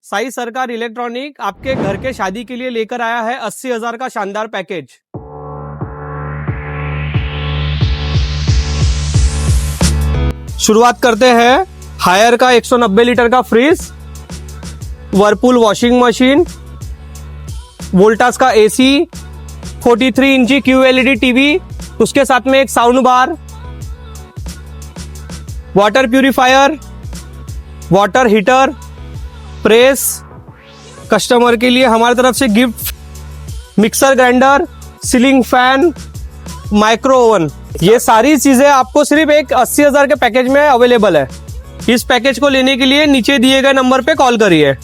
साई सरकार इलेक्ट्रॉनिक आपके घर के शादी के लिए लेकर आया है 80,000 का शानदार पैकेज। शुरुआत करते हैं हायर का 190 लीटर का fridge, Whirlpool washing machine, Voltas का एसी, 43 इंची QLED टीवी, उसके साथ में एक sound bar, water purifier, water heater, press, customer के लिए हमारी तरफ से gift, mixer grinder, ceiling fan, micro oven, ये सारी चीजें आपको सिर्फ एक 80,000 के पैकेज में अवेलेबल है। इस पैकेज को लेने के लिए नीचे दिए गए नंबर पे कॉल करिए।